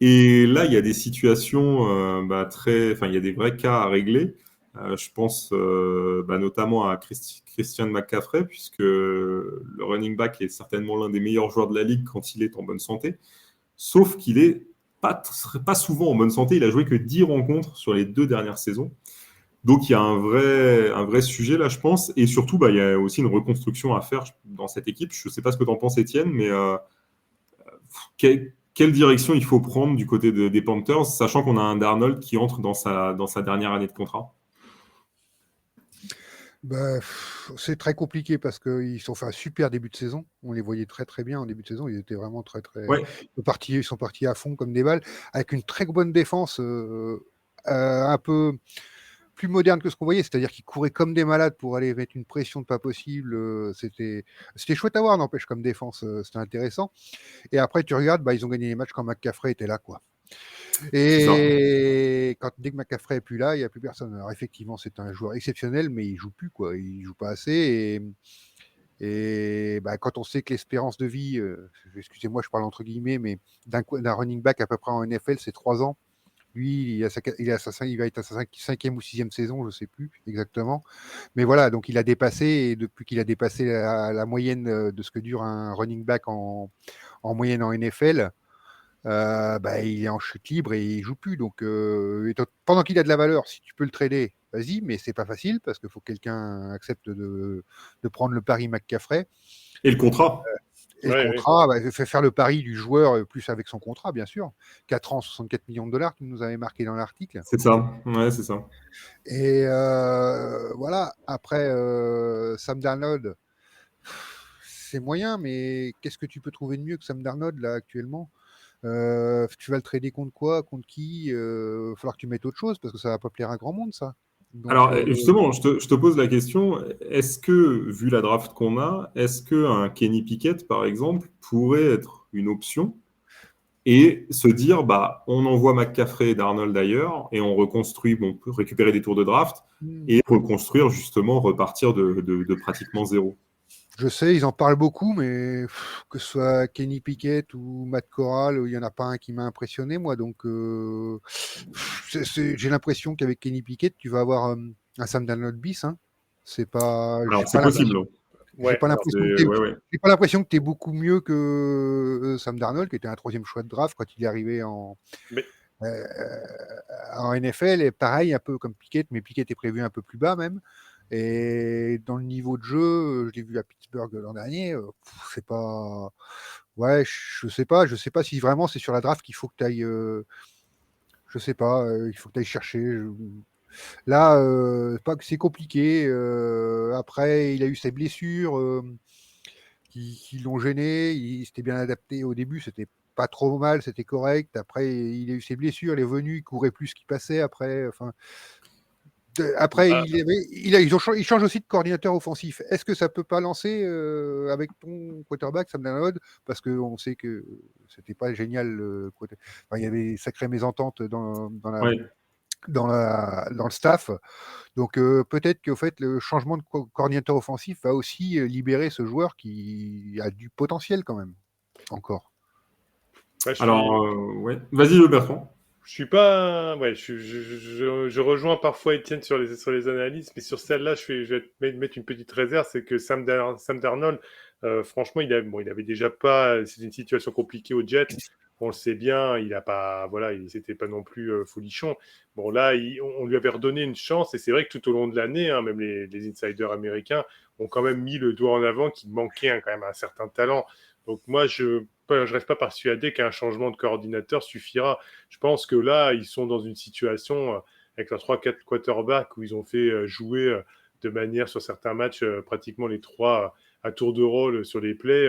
Et là, il y a des situations il y a des vrais cas à régler. Je pense notamment à Christian McCaffrey, puisque le running back est certainement l'un des meilleurs joueurs de la ligue quand il est en bonne santé. Sauf qu'il est pas souvent en bonne santé. Il a joué que 10 rencontres sur les 2 dernières saisons. Donc, il y a un vrai sujet là, je pense. Et surtout, il y a aussi une reconstruction à faire dans cette équipe. Je ne sais pas ce que tu en penses, Étienne, mais quelle direction il faut prendre du côté des Panthers, sachant qu'on a un Darnold qui entre dans sa dernière année de contrat? C'est très compliqué parce qu'ils ont fait un super début de saison. On les voyait très très bien en début de saison. Ils étaient vraiment très très. Ouais. Ils sont partis à fond comme des balles, avec une très bonne défense, un peu plus moderne que ce qu'on voyait, c'est-à-dire qu'ils couraient comme des malades pour aller mettre une pression de pas possible. C'était chouette à voir, n'empêche, comme défense, c'était intéressant. Et après, tu regardes, ils ont gagné les matchs quand McCaffrey était là, quoi. Et dès que McCaffrey est plus là, il n'y a plus personne. Alors effectivement, c'est un joueur exceptionnel, mais il joue plus, quoi. Il joue pas assez. Et quand on sait que l'espérance de vie, excusez-moi, je parle entre guillemets, mais d'un running back à peu près en NFL, c'est 3 ans. Lui, il va être à sa cinquième ou sixième saison, je sais plus exactement. Mais voilà, donc il a dépassé, et depuis qu'il a dépassé la moyenne de ce que dure un running back en moyenne en NFL, bah, il est en chute libre et il joue plus. Donc, pendant qu'il a de la valeur, si tu peux le trader, vas-y, mais c'est pas facile parce qu'il faut que quelqu'un accepte de prendre le pari McCaffrey. Et le contrat. Et le contrat, bah, fait faire le pari du joueur, plus avec son contrat, bien sûr. 4 ans, 64 millions de dollars, qu'il nous avait marqué dans l'article. C'est ça. Ouais, c'est ça. Et voilà, après, Sam Darnold, c'est moyen, mais qu'est-ce que tu peux trouver de mieux que Sam Darnold, là, actuellement? Tu vas le trader contre quoi? Contre qui? Il va falloir que tu mettes autre chose, parce que ça va pas plaire à grand monde, ça. Donc, Alors, justement, je te pose la question, est-ce que, vu la draft qu'on a, est-ce qu'un Kenny Pickett, par exemple, pourrait être une option et se dire, bah, on envoie McCaffrey et Darnold d'ailleurs, et on reconstruit, bon, on peut récupérer des tours de draft, et reconstruire, justement, repartir de pratiquement zéro. je sais, ils en parlent beaucoup, mais que ce soit Kenny Pickett ou Matt Corral, il n'y en a pas un qui m'a impressionné, moi. Donc, j'ai l'impression qu'avec Kenny Pickett, tu vas avoir un Sam Darnold bis. Hein. C'est pas, Alors, c'est possible. j'ai pas l'impression que tu es beaucoup mieux que Sam Darnold, qui était un troisième choix de draft quand il est arrivé en NFL. Et pareil, un peu comme Pickett, mais Pickett est prévu un peu plus bas même. Et dans le niveau de jeu, je l'ai vu à Pittsburgh l'an dernier, c'est pas. Ouais, je sais pas si vraiment c'est sur la draft qu'il faut que tu ailles. Je sais pas, il faut que tu ailles chercher. Là, c'est compliqué. Après, il a eu ses blessures qui l'ont gêné. Il s'était bien adapté au début, c'était pas trop mal, c'était correct. Après, il a eu ses blessures, il est venu, il courait plus qu'il passait. Après, enfin. Après, il change aussi de coordinateur offensif. Est-ce que ça peut pas lancer avec ton quarterback, Sam Darnold? Parce qu'on sait que c'était pas génial. Enfin, il y avait sacrée mésentente dans le staff. Donc peut-être qu'au fait, le changement de coordinateur offensif va aussi libérer ce joueur qui a du potentiel quand même. Encore. Alors, ouais. Vas-y, Bertrand. Je suis pas. Ouais, je rejoins parfois Étienne sur les analyses, mais sur celle-là, je vais mettre une petite réserve, c'est que Sam Darnold, franchement, il avait déjà pas. C'est une situation compliquée aux Jets. On le sait bien, il a pas, voilà, c'était pas non plus folichon. Bon là, on lui avait redonné une chance, et c'est vrai que tout au long de l'année, hein, même les insiders américains ont quand même mis le doigt en avant qu'il manquait quand même un certain talent. Donc moi, je reste pas persuadé qu'un changement de coordinateur suffira. Je pense que là, ils sont dans une situation avec leurs 3-4 quarterbacks où ils ont fait jouer de manière sur certains matchs pratiquement les trois à tour de rôle sur les plays.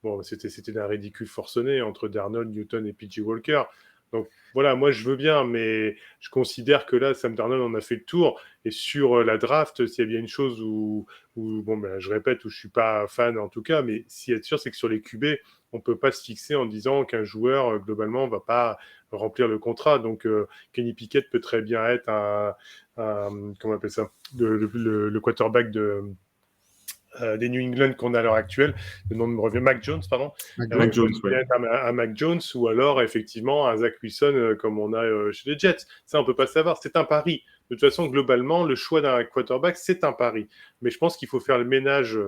Bon, c'était d'un ridicule forcené entre Darnold, Newton et PJ Walker. Donc voilà, moi je veux bien, mais je considère que là, Sam Darnold en a fait le tour. Et sur la draft, s'il y a bien une chose où bon, ben, je répète, où je suis pas fan en tout cas, mais si être sûr, c'est que sur les QB, on peut pas se fixer en disant qu'un joueur, globalement, va pas remplir le contrat. Donc, Kenny Pickett peut très bien être comment on appelle ça, le quarterback des New England qu'on a à l'heure actuelle. Le nom me revient, Mac Jones, pardon. Mac Jones, ouais. Un Mac Jones, ou alors, effectivement, un Zach Wilson comme on a chez les Jets. Ça, on peut pas savoir. C'est un pari. De toute façon, globalement, le choix d'un quarterback, c'est un pari. Mais je pense qu'il faut faire le ménage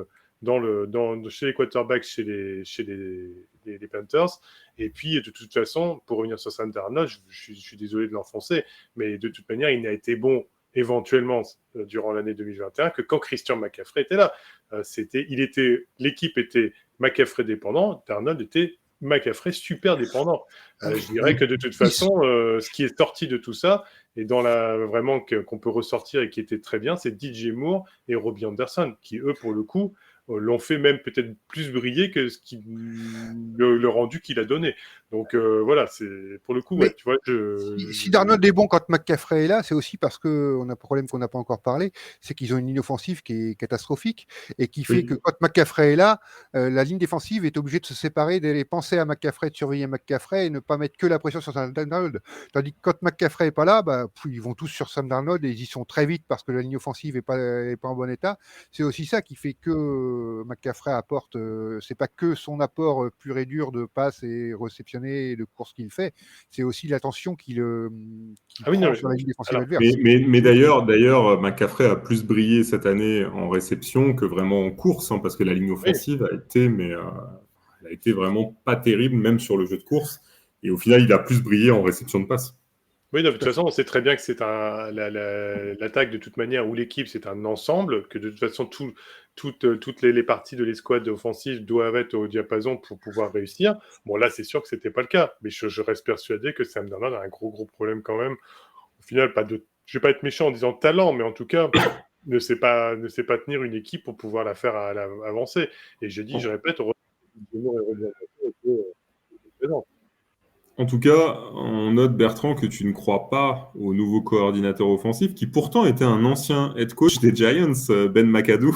chez les quarterbacks, chez les Panthers. Et puis, de toute façon, pour revenir sur Sam Darnold, je suis désolé de l'enfoncer, mais de toute manière, il n'a été bon éventuellement durant l'année 2021 que quand Christian McCaffrey était là. L'équipe était McCaffrey dépendant, Darnold était McCaffrey super dépendant. Je dirais que de toute façon, ce qui est sorti de tout ça, et vraiment qu'on peut ressortir et qui était très bien, c'est DJ Moore et Robbie Anderson, qui eux, pour le coup, l'ont fait même peut-être plus briller que le rendu qu'il a donné. Donc voilà, c'est pour le coup, ouais, tu vois, si Darnold est bon quand McCaffrey est là, c'est aussi parce qu'on a un problème qu'on n'a pas encore parlé, c'est qu'ils ont une ligne offensive qui est catastrophique et qui fait que quand McCaffrey est là, la ligne défensive est obligée de se séparer, d'aller penser à McCaffrey, de surveiller McCaffrey et ne pas mettre que la pression sur Sam Darnold. Tandis que quand McCaffrey est pas là, ils vont tous sur Sam Darnold et ils y sont très vite parce que la ligne offensive est pas en bon état. C'est aussi ça qui fait que McCaffrey apporte, c'est pas que son apport pur et dur de passe et réception impressionné de courses qu'il fait. C'est aussi l'attention qu'il Ah oui, non, prend mais sur la ligne défensive alors, adverse. Mais d'ailleurs, McCaffrey a plus brillé cette année en réception que vraiment en course, hein, parce que la ligne oui. offensive elle a été vraiment pas terrible, même sur le jeu de course. Et au final, il a plus brillé en réception de passe. Oui, non, de toute façon, on sait très bien que c'est l'attaque de toute manière, ou l'équipe, c'est un ensemble, que de toute façon, toutes les parties de l'escouade offensive doivent être au diapason pour pouvoir réussir. Bon, là, c'est sûr que c'était pas le cas, mais je reste persuadé que Sam Darnold a un gros problème quand même. Au final, je vais pas être méchant en disant talent, mais en tout cas, ne sait pas tenir une équipe pour pouvoir la faire avancer. Et je répète, En tout cas, on note, Bertrand, que tu ne crois pas au nouveau coordinateur offensif, qui pourtant était un ancien head coach des Giants, Ben McAdoo.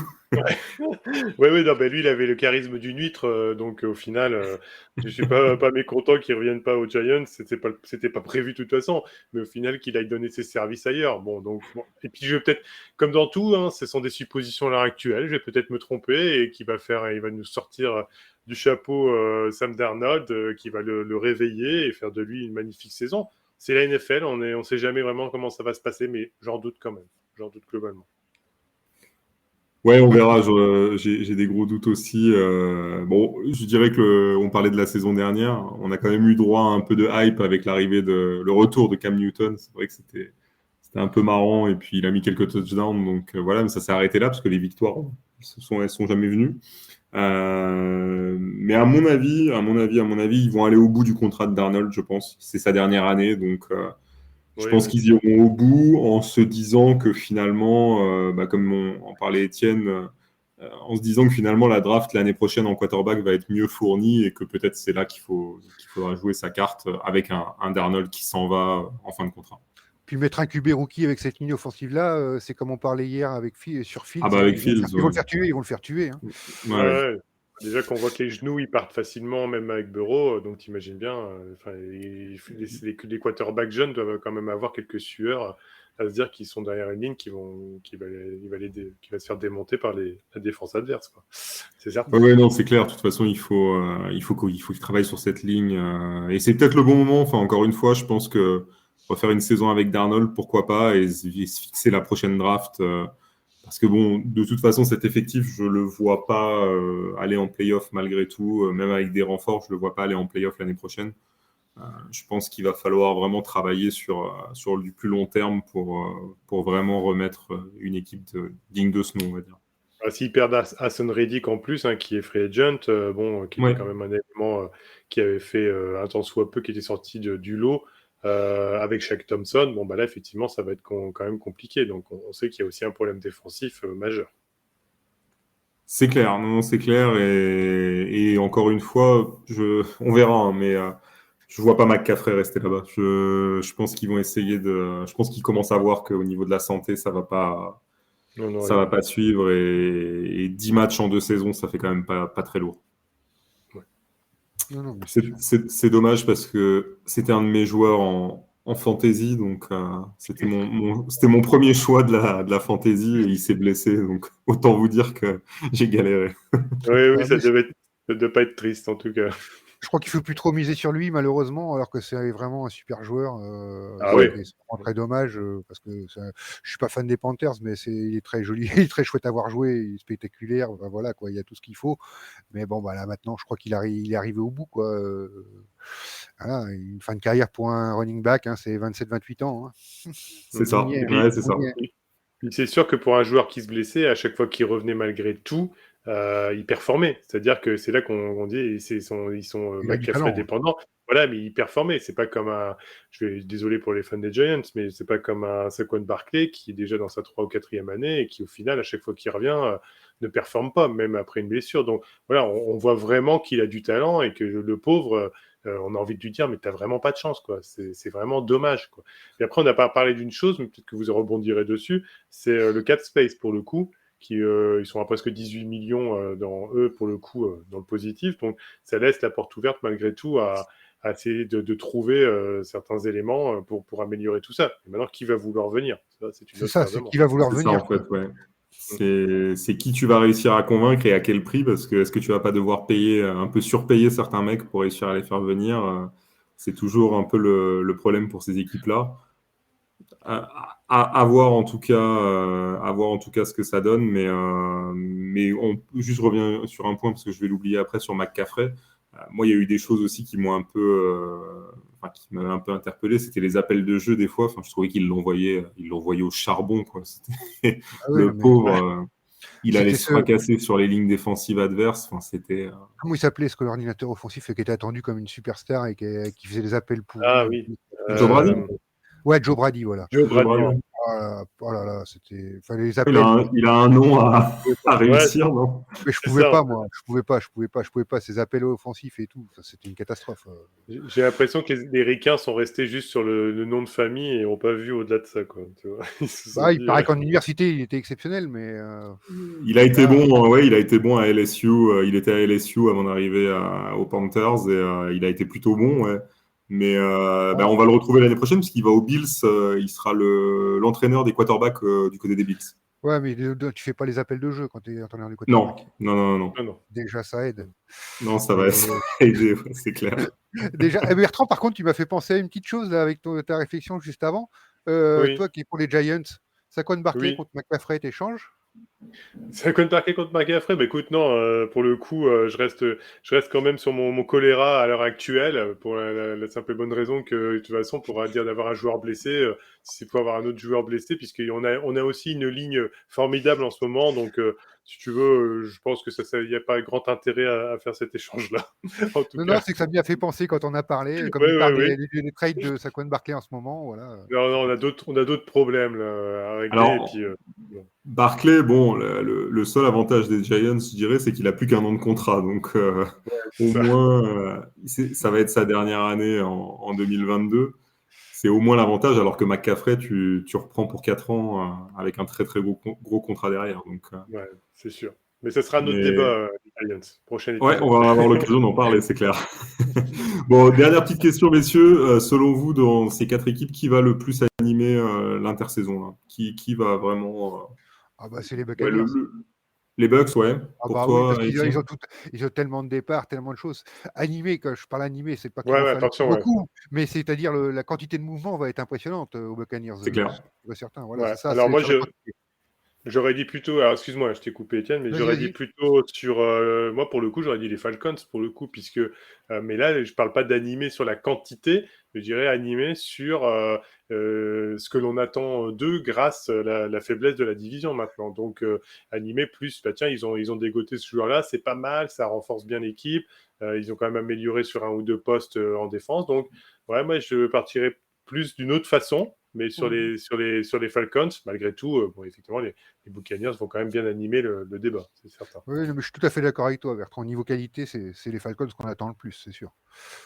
Oui, non, ben lui, il avait le charisme d'une huître, donc au final, je suis pas mécontent qu'il revienne pas aux Giants. C'était pas prévu de toute façon, mais au final, qu'il aille donner ses services ailleurs. Bon, donc, bon. Et puis, je vais peut-être, comme dans tout, hein, ce sont des suppositions à l'heure actuelle. Je vais peut-être me tromper et il va nous sortir du chapeau Sam Darnold, qui va le réveiller et faire de lui une magnifique saison. C'est la NFL, on sait jamais vraiment comment ça va se passer, mais j'en doute quand même. J'en doute globalement. Ouais, on verra. J'ai des gros doutes aussi. Bon, je dirais que on parlait de la saison dernière. On a quand même eu droit à un peu de hype avec le retour de Cam Newton. C'est vrai que c'était un peu marrant. Et puis il a mis quelques touchdowns. Donc voilà, mais ça s'est arrêté là parce que les victoires, elles sont jamais venues. Mais à mon avis, ils vont aller au bout du contrat de Darnold, je pense. C'est sa dernière année, donc. Je pense qu'ils iront au bout en se disant que finalement, comme en parlait Étienne, en se disant que finalement la draft l'année prochaine en quarterback va être mieux fournie et que peut-être c'est là qu'il faudra jouer sa carte avec un Darnold qui s'en va en fin de contrat. Puis mettre un QB rookie avec cette ligne offensive-là, c'est comme on parlait hier sur Fields. Ah bah avec Fields, ils vont le faire tuer. Hein. Ouais. Déjà qu'on voit que les genoux, ils partent facilement, même avec Burrow, donc t'imagines bien, les quarterbacks jeunes doivent quand même avoir quelques sueurs à se dire qu'ils sont derrière une ligne qui va se faire démonter par la défense adverse, quoi. C'est certain. Ouais, non, c'est clair. De toute façon, il faut qu'il travaille sur cette ligne. Et c'est peut-être le bon moment. Enfin, encore une fois, je pense que refaire une saison avec Darnold, pourquoi pas, et se fixer la prochaine draft. Parce que bon, de toute façon, cet effectif, je le vois pas aller en playoff malgré tout. Même avec des renforts, je le vois pas aller en playoff l'année prochaine. Je pense qu'il va falloir vraiment travailler sur du plus long terme pour vraiment remettre une équipe digne de ce nom, on va dire. S'ils perdent Hassan Reddick en plus, hein, qui est free agent, qui était quand même un élément qui avait fait un temps soit peu, qui était sorti du lot, avec Shaq Thompson, bon, bah là, effectivement, ça va être quand même compliqué. Donc, on sait qu'il y a aussi un problème défensif majeur. C'est clair, non, c'est clair. Et encore une fois, on verra, hein, mais je vois pas McCaffrey rester là-bas. Je pense qu'ils vont essayer de. Je pense qu'ils commencent à voir qu'au niveau de la santé, ça va pas suivre. Et 10 matchs en 2 saisons, ça fait quand même pas très lourd. Ouais. Non, c'est dommage parce que c'était un de mes joueurs en fantasy, donc c'était mon premier choix de la fantasy et il s'est blessé, donc autant vous dire que j'ai galéré. Oui, ça devait pas être triste en tout cas. Je crois qu'il ne faut plus trop miser sur lui, malheureusement, alors que c'est vraiment un super joueur. C'est vraiment très dommage, parce que je ne suis pas fan des Panthers, mais il est très joli, il est très chouette à voir jouer, il est spectaculaire, voilà, quoi, il y a tout ce qu'il faut. Mais bon, là maintenant, je crois qu'il est arrivé au bout, quoi. Voilà, une fin de carrière pour un running back, hein, c'est 27-28 ans. Hein. C'est ça, c'est ça. C'est sûr que pour un joueur qui se blessait, à chaque fois qu'il revenait malgré tout, il performait. C'est-à-dire que c'est là qu'on dit ils sont McCaffrey dépendants. Voilà, mais il performait. C'est pas comme désolé pour les fans des Giants, mais c'est pas comme un Saquon Barkley qui est déjà dans sa 3e ou 4e année et qui, au final, à chaque fois qu'il revient, ne performe pas, même après une blessure. Donc voilà, on voit vraiment qu'il a du talent et que le pauvre, on a envie de lui dire, mais t'as vraiment pas de chance, quoi. C'est vraiment dommage, quoi. Et après, on n'a pas parlé d'une chose, mais peut-être que vous rebondirez dessus, c'est le cap space, pour le coup, ils sont à presque 18 millions dans eux, pour le coup, dans le positif. Donc, ça laisse la porte ouverte, malgré tout, à essayer de trouver certains éléments pour améliorer tout ça. Et maintenant, qui va vouloir venir? C'est ça, c'est qui va vouloir venir. Ça, en fait, ouais. C'est qui tu vas réussir à convaincre et à quel prix, parce que est-ce que tu vas pas devoir payer, un peu surpayer certains mecs pour réussir à les faire venir, c'est toujours un peu le problème pour ces équipes-là. À voir en tout cas, à voir en tout cas ce que ça donne, mais on juste revient sur un point parce que je vais l'oublier après sur McCaffrey. Moi, il y a eu des choses aussi qui m'ont un peu, qui m'avaient un peu interpellé. C'était les appels de jeu des fois. Enfin, je trouvais qu'ils l'envoyaient au charbon, quoi. C'était Ah oui, le non, mais pauvre. Il allait c'était se ce, fracasser sur les lignes défensives adverses. Enfin, c'était. comment il s'appelait ce coordinateur offensif qui était attendu comme une superstar et qui faisait des appels Ah pourris. oui. Joe Brady. Ouais, Joe Brady, voilà. Joe Joe Brady. Brady. Oh là là, c'était. Enfin, les Il appels. a un nom à Ouais, réussir, non? Mais je c'est pouvais ça. pas, moi. Je pouvais pas. Ces appels offensifs et tout. Enfin, c'était une catastrophe. J'ai l'impression que les Ricains sont restés juste sur le nom de famille et n'ont pas vu au-delà de ça, quoi. Tu vois ils se sont Bah, il dit, paraît qu'en université, il était exceptionnel, mais. Il a été Là, bon, ouais, il a été bon à LSU. Il était à LSU avant d'arriver aux Panthers et il a été plutôt bon, ouais. Mais on va le retrouver l'année prochaine parce qu'il va aux Bills. Il sera l'entraîneur des quarterbacks du côté des Bills. ouais, mais tu fais pas les appels de jeu quand tu es entraîneur du Non, quarterback. ah non. Déjà, ça aide. non, ça va Mais aider, ouais, c'est clair. déjà, Bertrand, par contre, tu m'as fait penser à une petite chose là, avec ta réflexion juste avant. Oui, Toi qui es pour les Giants, Saquon Barkley oui. contre McCaffrey, t'échanges? Ça compte marqué contre McCaffrey, bah écoute, non, pour le coup, je reste quand même sur mon choléra à l'heure actuelle, pour la simple et bonne raison que, de toute façon, pour dire d'avoir un joueur blessé, c'est pour avoir un autre joueur blessé, on a aussi une ligne formidable en ce moment, donc si tu veux, je pense que il n'y a pas grand intérêt à faire cet échange-là, en tout Non, cas. c'est que ça m'y a fait penser quand on a parlé, comme Oui, il oui, parle oui. des trades de Saquon Barkley en ce moment, voilà. Non, non, on a d'autres problèmes là, à régler, et Alors, puis, bon. Barclay, bon, le seul avantage des Giants, je dirais, c'est qu'il a plus qu'un an de contrat. Donc, C'est au ça. moins, ça va être sa dernière année en 2022. C'est au moins l'avantage, alors que McCaffrey, tu reprends pour 4 ans avec un très très gros contrat derrière. Donc, Ouais, c'est sûr. Mais ce sera notre débat, mais les Giants. Prochain ouais, épisode. on va avoir l'occasion d'en parler, c'est clair. Bon, dernière petite question, messieurs. Selon vous, dans ces 4 équipes, qui va le plus animer l'intersaison là qui va vraiment Ah bah c'est les ouais, Buccaneers. les Bucks, ouais. Ah Pour bah oui, parce toi, qu'ils Étienne? ils ont tellement de départs, tellement de choses. Animé, quand je parle animé, c'est pas qu'ils Ouais, vont ouais, faire attention, ouais. beaucoup, mais c'est-à-dire la quantité de mouvements va être impressionnante aux Buccaneers, C'est clair. c'est certain. Voilà, Ouais. c'est ça, Alors c'est moi, sur la quantité. j'aurais dit plutôt, alors excuse-moi, je t'ai coupé, Étienne, mais Vas-y, j'aurais dit vas-y. plutôt sur, moi pour le coup, j'aurais dit les Falcons pour le coup, puisque, mais là, je parle pas d'animer sur la quantité, je dirais animer sur ce que l'on attend d'eux grâce à la faiblesse de la division maintenant. Donc animer plus, bah tiens, ils ont dégoté ce joueur-là, c'est pas mal, ça renforce bien l'équipe, ils ont quand même amélioré sur un ou deux postes en défense, donc ouais, moi je partirais plus d'une autre façon. Mais sur les Falcons, malgré tout, bon, effectivement, les Buccaneers vont quand même bien animer le débat, c'est certain. Oui, non, mais je suis tout à fait d'accord avec toi, Bertrand. Au niveau qualité, c'est les Falcons qu'on attend le plus, c'est sûr.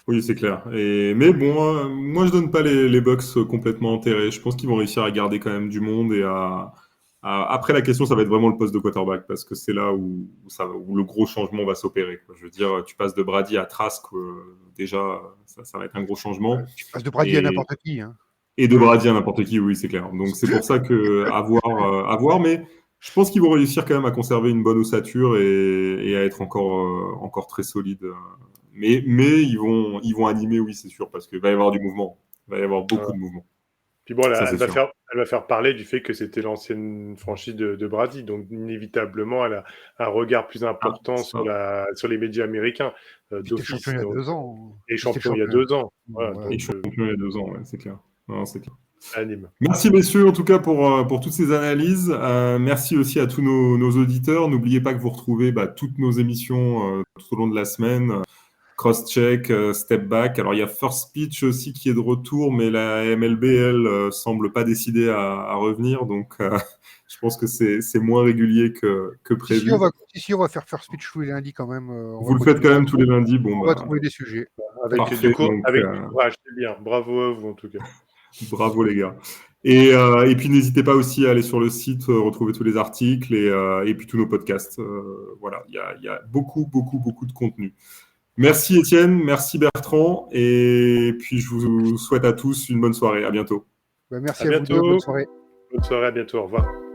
Oui, c'est clair. Mais bon, moi, je donne pas les Bucks complètement enterrés. Je pense qu'ils vont réussir à garder quand même du monde après, la question, ça va être vraiment le poste de quarterback parce que c'est là où le gros changement va s'opérer, quoi. Je veux dire, tu passes de Brady à Trask, déjà, ça va être un gros changement. Tu passes de Brady à Et, n'importe qui, hein. et de Brady à n'importe qui, oui, c'est clair. Donc, c'est pour ça que à voir, mais je pense qu'ils vont réussir quand même à conserver une bonne ossature et à être encore très solides. Mais ils vont animer, oui, c'est sûr, parce qu'il va y avoir du mouvement. Il va y avoir beaucoup Voilà. de mouvement. Puis bon, Ça, c'est sûr. elle va faire parler du fait que c'était l'ancienne franchise de Brady, donc inévitablement, elle a un regard plus Ah, important ça. sur les médias américains Puis t'es champion d'office. il y a Donc, 2 ans. et Puis t'es champion il y a champion. 2 ans. Voilà, Voilà. Et donc champion il y a 2 ans, ouais, c'est clair. Non, c'est clair. anime. Merci, messieurs, en tout cas, pour toutes ces analyses. Merci aussi à tous nos auditeurs. N'oubliez pas que vous retrouvez toutes nos émissions tout au long de la semaine. Cross-check, step back. Alors, il y a First Pitch aussi qui est de retour, mais la MLB, elle, semble pas décider à revenir. Donc, je pense que c'est moins régulier que prévu. Si, on va faire First Speech tous les lundis quand même. On va Vous le faites continuer. quand même tous les lundis. Bon, On va trouver des sujets. parfait. Donc, Avec du courage, c'est bien. Bravo à vous, en tout cas. bravo, les gars. Et puis, n'hésitez pas aussi à aller sur le site, retrouver tous les articles et puis tous nos podcasts. Voilà, il y a beaucoup de contenu. Merci Étienne, merci Bertrand, et puis je vous souhaite à tous une bonne soirée. À bientôt. Merci À à vous deux. Bonne bientôt. soirée. Bonne soirée, à bientôt. Au revoir.